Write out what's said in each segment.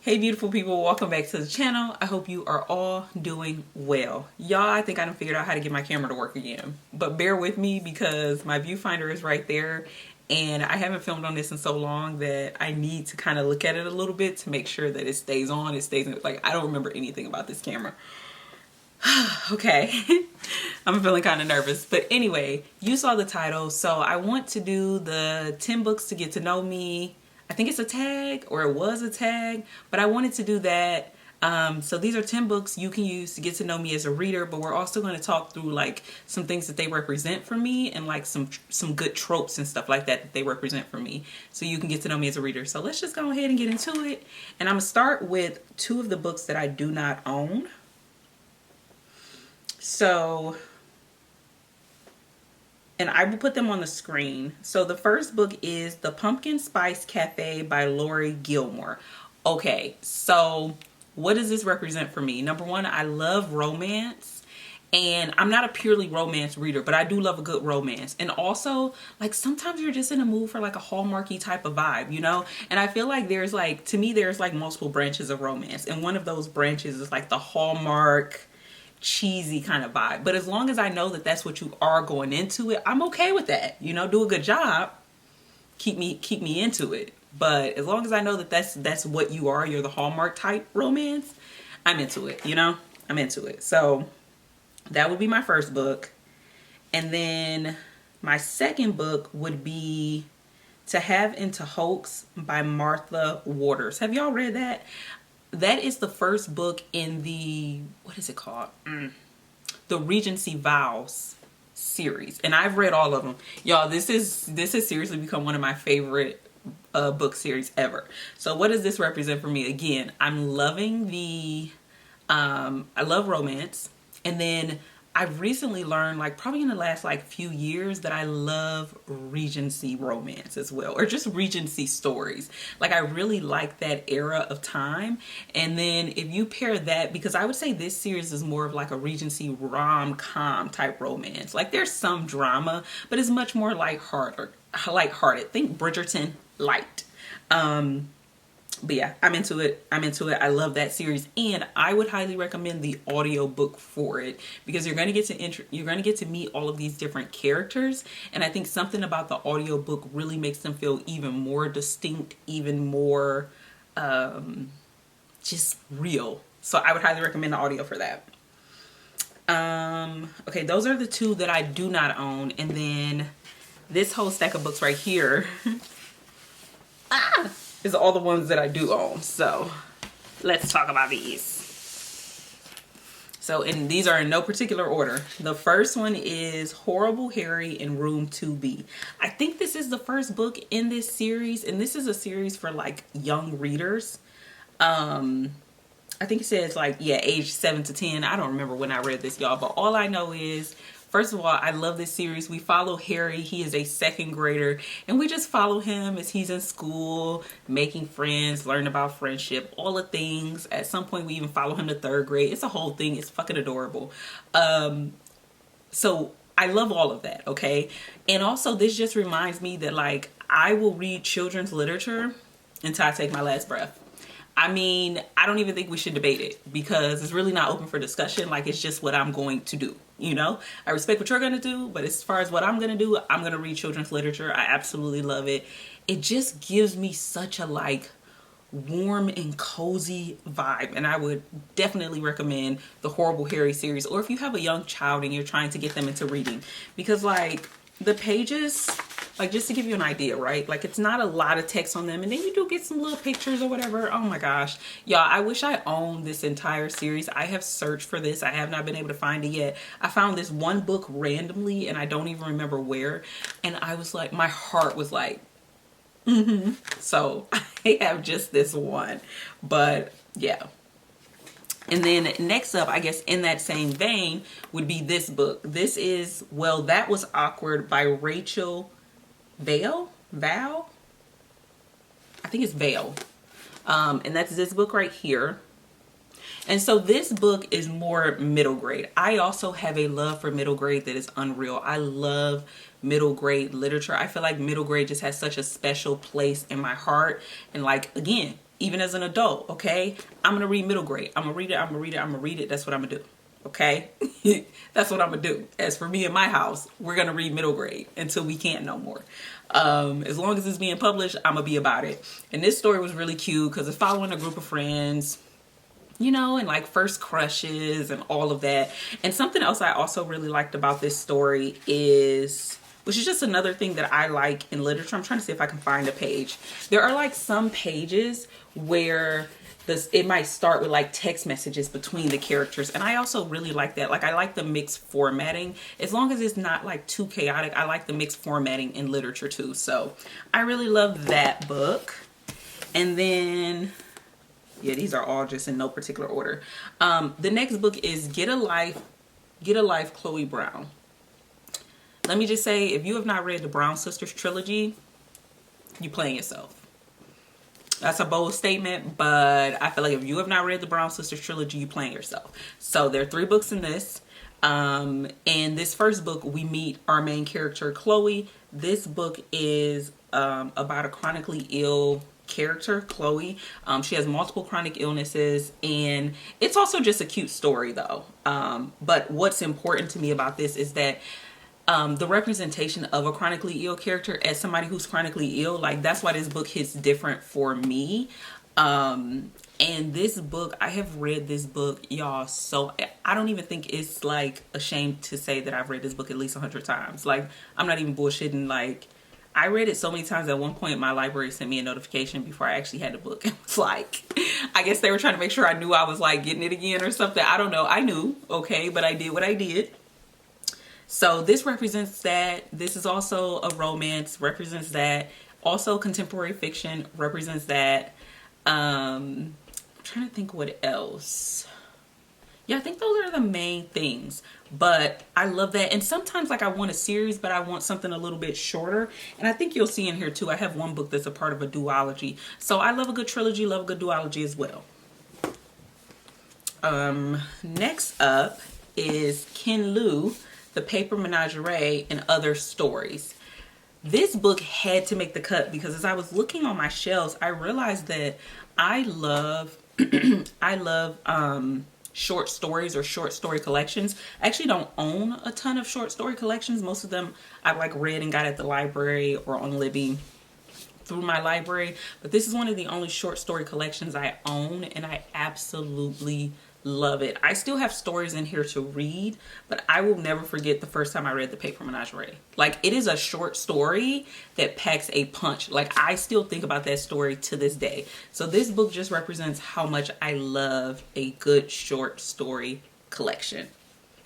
Hey beautiful people, welcome back to the channel. I hope you are all doing well. Y'all, I think I done figured out how to get my camera to work again. But bear with me because my viewfinder is right there and I haven't filmed on this in so long that I need to kind of look at it a little bit to make sure that it stays on, like I don't remember anything about this camera. Okay, I'm feeling kind of nervous. But anyway, you saw the title, so I want to do the 10 books to get to know me. I think it's a tag, or it was a tag, but I wanted to do that. So these are 10 books you can use to get to know me as a reader, but we're also going to talk through like some things that they represent for me and like some good tropes and stuff like that they represent for me, so you can get to know me as a reader. So let's just go ahead and get into it. And I'm going to start with 2 of the books that I do not own. So, and I will put them on the screen. So the first book is The Pumpkin Spice Cafe by Lori Gilmore. Okay, so what does this represent for me? Number one, I love romance. And I'm not a purely romance reader, but I do love a good romance. And also, like, sometimes you're just in a mood for like a Hallmarky type of vibe, you know? And I feel like there's like, to me, there's like multiple branches of romance. And one of those branches is like the Hallmark cheesy kind of vibe. But as long as I know that that's what you are going into it, I'm okay with that. You know, do a good job, keep me into it. But as long as I know that that's what you are, you're the Hallmark type romance, I'm into it, you know? I'm into it. So that would be my first book. And then my second book would be To Have and to Hoax by Martha Waters. Have y'all read that? That is the first book in the, what is it called? The Regency Vows series. And I've read all of them. Y'all, this has seriously become one of my favorite book series ever. So what does this represent for me? Again, I'm loving I love romance. And then I've recently learned, like probably in the last like few years, that I love Regency romance as well, or just Regency stories. Like I really like that era of time. And then if you pair that, because I would say this series is more of like a Regency rom-com type romance. Like there's some drama, but it's much more lighthearted. Think Bridgerton light. But yeah, I'm into it. I love that series, and I would highly recommend the audiobook for it because you're going to get to meet all of these different characters, and I think something about the audiobook really makes them feel even more distinct, even more just real. So I would highly recommend the audio for that. Okay, those are the 2 that I do not own, and then this whole stack of books right here is all the ones that I do own. So let's talk about these. So, and these are in no particular order. The first one is Horrible Harry in Room 2B. I think this is the first book in this series, and this is a series for like young readers. I think it says like, yeah, age 7 to 10. I don't remember when I read this, y'all, but all I know is, first of all, I love this series. We follow Harry. He is a 2nd grader, and we just follow him as he's in school, making friends, learning about friendship, all the things. At some point, we even follow him to 3rd grade. It's a whole thing. It's fucking adorable. So I love all of that, okay? And also, this just reminds me that, like, I will read children's literature until I take my last breath. I mean, I don't even think we should debate it because it's really not open for discussion. Like, it's just what I'm going to do, you know? I respect what you're going to do, but as far as what I'm going to do, I'm going to read children's literature. I absolutely love it. It just gives me such a, like, warm and cozy vibe. And I would definitely recommend the Horrible Harry series, or if you have a young child and you're trying to get them into reading, because, like, the pages, like, just to give you an idea, right? Like, it's not a lot of text on them, and then you do get some little pictures or whatever. Oh my gosh, y'all, I wish I owned this entire series. I have searched for this. I have not been able to find it yet. I found this one book randomly, and I don't even remember where, and I was like, my heart was like, so I have just this one. But yeah. And then next up, I guess in that same vein, would be this book. This is Well, That Was Awkward by Rachel Val? I think it's Vale. And that's this book right here. And so this book is more middle grade. I also have a love for middle grade that is unreal. I love middle grade literature. I feel like middle grade just has such a special place in my heart. And like, again, even as an adult, okay? I'm gonna read middle grade. I'm gonna read it, I'm gonna read it, I'm gonna read it. That's what I'm gonna do, okay? That's what I'm gonna do. As for me and my house, we're gonna read middle grade until we can't no more. As long as it's being published, I'm gonna be about it. And this story was really cute because it's following a group of friends, you know, and like first crushes and all of that. And something else I also really liked about this story is, which is just another thing that I like in literature. I'm trying to see if I can find a page. There are like some pages where it might start with like text messages between the characters. And I also really like that. Like I like the mixed formatting. As long as it's not like too chaotic, I like the mixed formatting in literature too. So I really love that book. And then, yeah, these are all just in no particular order. The next book is Get a Life, Chloe Brown. Let me just say, if you have not read the Brown Sisters trilogy, you playing yourself. That's a bold statement, but I feel like if you have not read the Brown Sisters trilogy, you playing yourself. So there are 3 books in this. In this first book, we meet our main character, Chloe. This book is about a chronically ill character, Chloe. She has multiple chronic illnesses, and it's also just a cute story though. But what's important to me about this is that the representation of a chronically ill character as somebody who's chronically ill, like that's why this book hits different for me. And this book, I have read this book, y'all, so I don't even think it's like a shame to say that I've read this book at least 100 times. Like, I'm not even bullshitting. Like, I read it so many times. At one point my library sent me a notification before I actually had the book. It was like, I guess they were trying to make sure I knew I was like getting it again or something. I don't know. I knew, okay, but I did what I did. So this represents that. This is also a romance, represents that. Also contemporary fiction represents that. I'm trying to think what else. Yeah, I think those are the main things. But I love that. And sometimes like I want a series, but I want something a little bit shorter. And I think you'll see in here too, I have one book that's a part of a duology. So I love a good trilogy, love a good duology as well. Next up is Ken Liu, The Paper Menagerie and Other Stories. This book had to make the cut because as I was looking on my shelves, I realized that I love short stories or short story collections. I actually don't own a ton of short story collections. Most of them I've like read and got at the library or on Libby through my library. But this is one of the only short story collections I own, and I absolutely love it. I still have stories in here to read, but I will never forget the first time I read The Paper Menagerie. Like, it is a short story that packs a punch. Like, I still think about that story to this day. So this book just represents how much I love a good short story collection.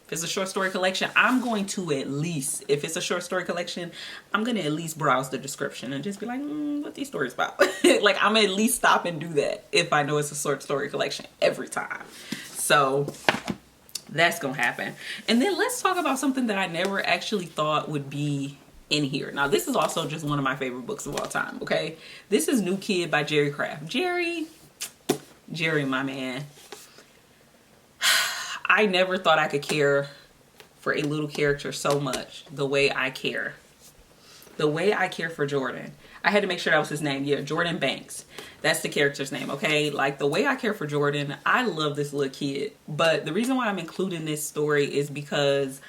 If it's a short story collection, I'm going to at least, if it's a short story collection, I'm going to at least browse the description and just be like, what these stories about? Like, I'm going to at least stop and do that if I know it's a short story collection every time. So that's gonna happen. And then let's talk about something that I never actually thought would be in here. Now, this is also just one of my favorite books of all time, okay? This is New Kid by Jerry Craft. Jerry, my man. I never thought I could care for a little character so much the way I care. The way I care for Jordan. I had to make sure that was his name. Yeah, Jordan Banks. That's the character's name, okay? Like, the way I care for Jordan, I love this little kid. But the reason why I'm including this story is because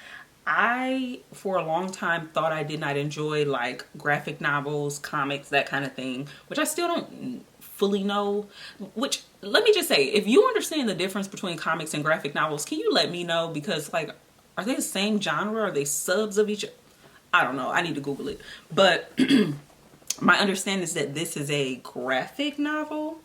I, for a long time, thought I did not enjoy, like, graphic novels, comics, that kind of thing, which I still don't fully know. Which, let me just say, if you understand the difference between comics and graphic novels, can you let me know? Because, like, are they the same genre? Are they subs of each? I don't know. I need to Google it. But my understanding is that this is a graphic novel.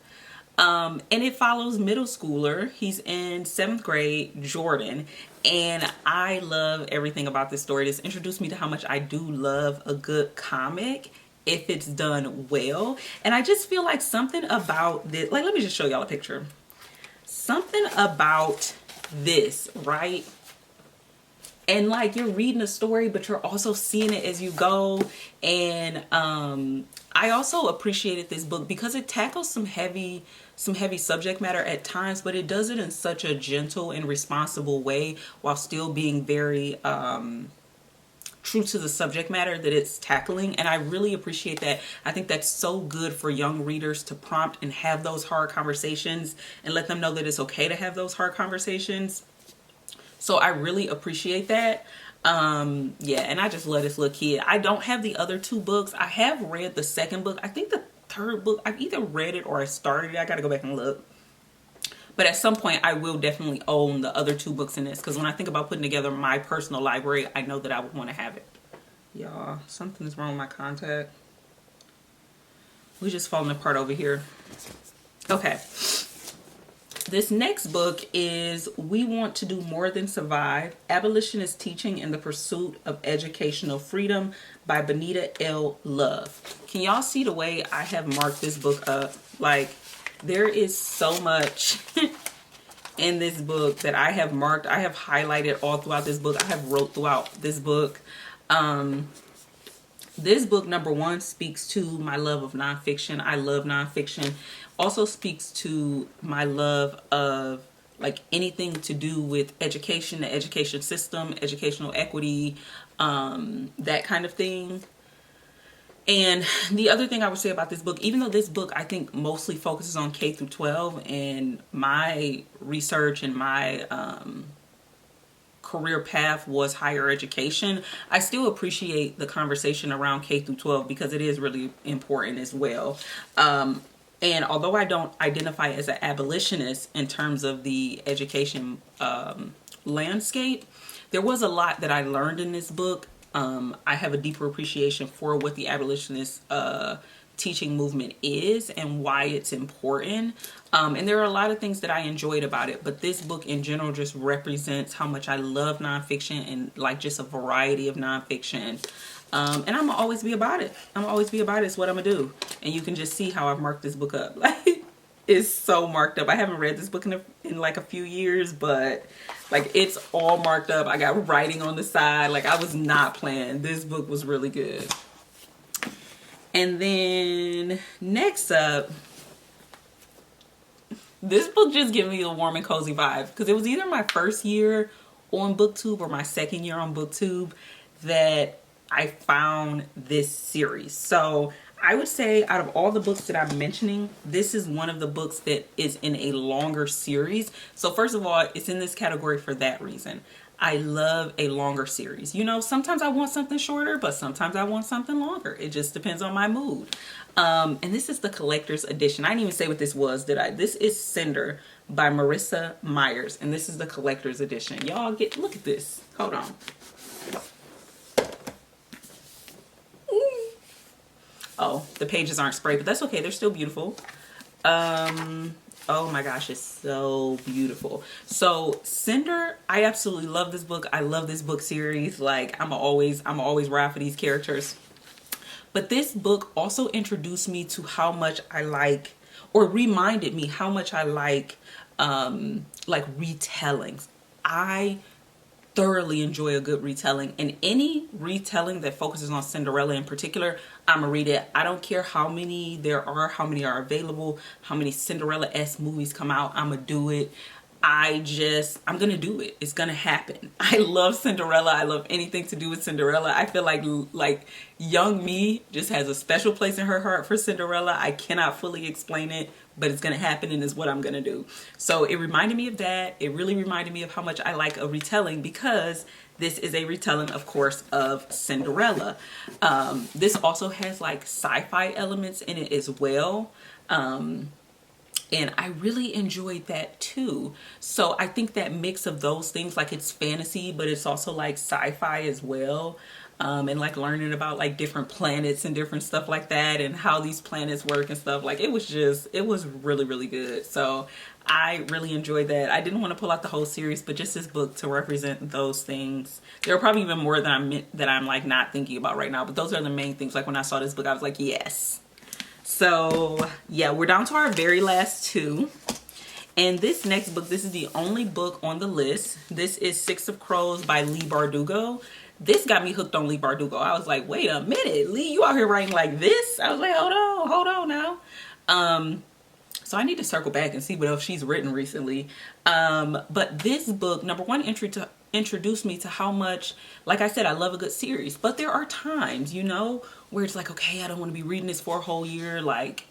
And it follows middle schooler. He's in 7th grade, Jordan. And I love everything about this story. This introduced me to how much I do love a good comic if it's done well. And I just feel like something about this, like, let me just show y'all a picture. Something about this, right? And like, you're reading a story, but you're also seeing it as you go. And I also appreciated this book because it tackles some heavy subject matter at times, but it does it in such a gentle and responsible way while still being very true to the subject matter that it's tackling, and I really appreciate that. I think that's so good for young readers to prompt and have those hard conversations and let them know that it's okay to have those hard conversations. So I really appreciate that. Yeah, and I just love this little kid. I don't have the other two books. I have read the second book. I think the third book, I've either read it or I started it. I gotta go back and look. But at some point, I will definitely own the other two books in this, because when I think about putting together my personal library, I know that I would want to have it. Y'all, something's wrong with my contact. We're just falling apart over here. Okay. This next book is We Want to Do More Than Survive, Abolitionist Teaching in the Pursuit of Educational Freedom by Benita L. Love. Can y'all see the way I have marked this book up? Like, there is so much in this book that I have marked. I have highlighted all throughout this book. I have wrote throughout this book. This book, number one, speaks to my love of nonfiction. I love nonfiction. Also speaks to my love of like anything to do with education, the education system, educational equity, that kind of thing. And the other thing I would say about this book, even though this book I think mostly focuses on K through 12, and my research and my career path was higher education, I still appreciate the conversation around K through 12 because it is really important as well. And although I don't identify as an abolitionist in terms of the education landscape, there was a lot that I learned in this book. I have a deeper appreciation for what the abolitionist teaching movement is and why it's important. And there are a lot of things that I enjoyed about it, but this book in general just represents how much I love nonfiction and like just a variety of nonfiction. And I'm gonna always be about it. I'm gonna always be about it. It's what I'm gonna do. And you can just see how I've marked this book up. Like, it's so marked up. I haven't read this book in like a few years, but like it's all marked up. I got writing on the side. Like, I was not playing. This book was really good. And then next up, this book just gave me a warm and cozy vibe because it was either my first year on BookTube or my second year on BookTube that I found this series. So I would say out of all the books that I'm mentioning, this is one of the books that is in a longer series. So first of all, it's in this category for that reason. I love a longer series. You know, sometimes I want something shorter, but sometimes I want something longer. It just depends on my mood. And this is the collector's edition. I didn't even say what this was, did I? This is Cinder by Marissa Myers, and this is the collector's edition. Y'all look at this. Hold on. Oh, the pages aren't sprayed, but that's okay. They're still beautiful. Oh my gosh, it's so beautiful. So Cinder, I absolutely love this book. I love this book series. Like, I'm always ride for these characters. But this book also introduced me to how much I like, or reminded me how much I like retellings. I thoroughly enjoy a good retelling, and any retelling that focuses on Cinderella in particular, I'm gonna read it. I don't care how many there are, how many are available, how many Cinderella-esque movies come out. I'm gonna do it. I'm gonna do it. It's gonna happen. I love Cinderella. I love anything to do with Cinderella. I feel like young me just has a special place in her heart for Cinderella. I cannot fully explain it, but it's gonna happen and is what I'm gonna do. So it reminded me of that. It really reminded me of how much I like a retelling, because this is a retelling, of course, of Cinderella. This also has like sci-fi elements in it as well. And I really enjoyed that too. So I think that mix of those things, like it's fantasy, but it's also like sci-fi as well. And like learning about like different planets and different stuff like that, and how these planets work and stuff. Like, it was really, really good. So I really enjoyed that. I didn't want to pull out the whole series, but just this book to represent those things. There are probably even more that I'm like not thinking about right now, but those are the main things. Like when I saw this book, I was like, yes. So yeah, we're down to our very last two. And this next book, this is the only book on the list. This is Six of Crows by Leigh Bardugo. This got me hooked on Leigh Bardugo. I was like, wait a minute, Leigh, you out here writing like this? I was like, hold on now. So I need to circle back and see what else she's written recently. But this book, number one entry introduced me to how much, like I said, I love a good series, but there are times, you know, where it's like, okay, I don't want to be reading this for a whole year, like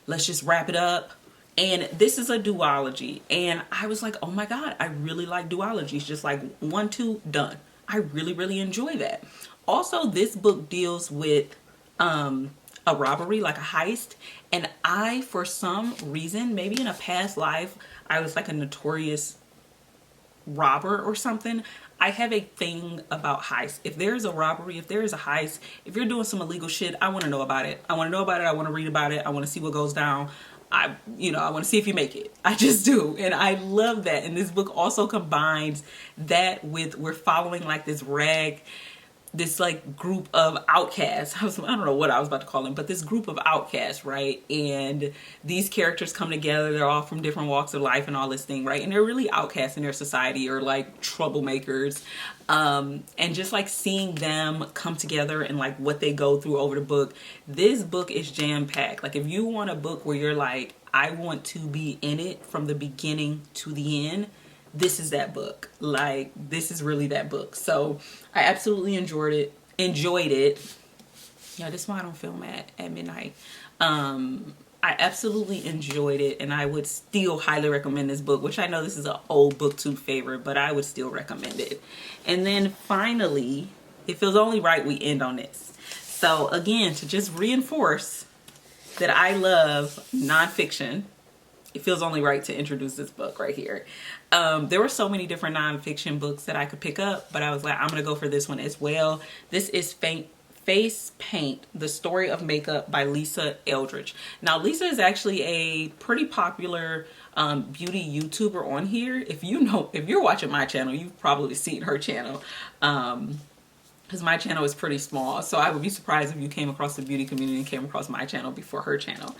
let's just wrap it up. And this is a duology, and I was like, oh my god, I really like duologies. Just like 1, 2, done. I really enjoy that. Also, this book deals with a robbery, like a heist, and I, for some reason, maybe in a past life, I was like a notorious robber or something. I have a thing about heists. If there's a robbery, if there is a heist, if you're doing some illegal shit, I want to know about it. I want to know about it. I want to read about it. I want to see what goes down. I want to see if you make it. I just do. And I love that. And this book also combines that with, we're following like this like group of outcasts. I don't know what I was about to call them, but this group of outcasts, right? And these characters come together. They're all from different walks of life and all this thing, right? And they're really outcasts in their society, or like troublemakers. And just like seeing them come together and like what they go through over the book. This book is jam-packed. Like if you want a book where you're like, I want to be in it from the beginning to the end, this is that book. Like, this is really that book. So I absolutely enjoyed it. Yeah, this is why I don't film at midnight. I absolutely enjoyed it, and I would still highly recommend this book, which I know this is an old BookTube favorite, but I would still recommend it. And then finally, it feels only right we end on this. So again, to just reinforce that I love nonfiction, it feels only right to introduce this book right here. There were so many different nonfiction books that I could pick up, but I was like, I'm going to go for this one as well. This is Face Paint, The Story of Makeup by Lisa Eldridge. Now, Lisa is actually a pretty popular beauty YouTuber on here. If you're watching my channel, you've probably seen her channel. Because my channel is pretty small, so I would be surprised if you came across the beauty community and came across my channel before her channel.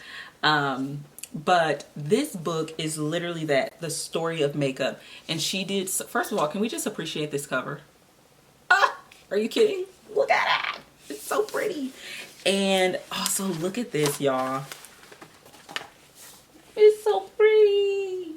But this book is literally that, The Story of Makeup. And she did, first of all, can we just appreciate this cover? Ah, are you kidding? Look at it. It's so pretty. And also look at this, y'all. It's so pretty.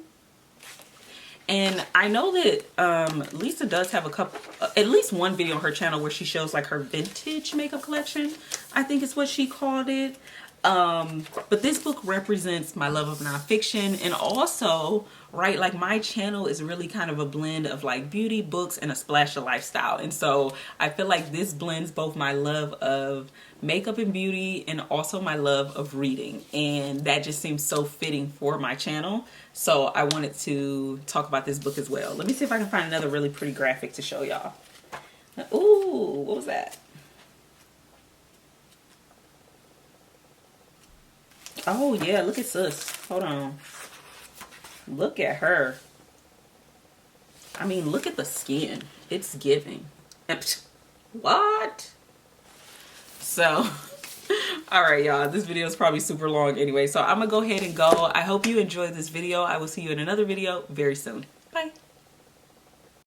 And I know that Lisa does have a couple, at least one video on her channel where she shows like her vintage makeup collection. I think is what she called it. But this book represents my love of nonfiction, and also, right, like my channel is really kind of a blend of like beauty, books, and a splash of lifestyle. And so I feel like this blends both my love of makeup and beauty and also my love of reading, and that just seems so fitting for my channel. So I wanted to talk about this book as well. Let me see if I can find another really pretty graphic to show y'all. Ooh, what was that? Oh yeah, look at sis. Hold on. Look at her. I mean, look at the skin. It's giving. What? So, all right, y'all. This video is probably super long anyway, so I'm gonna go ahead and go. I hope you enjoyed this video. I will see you in another video very soon.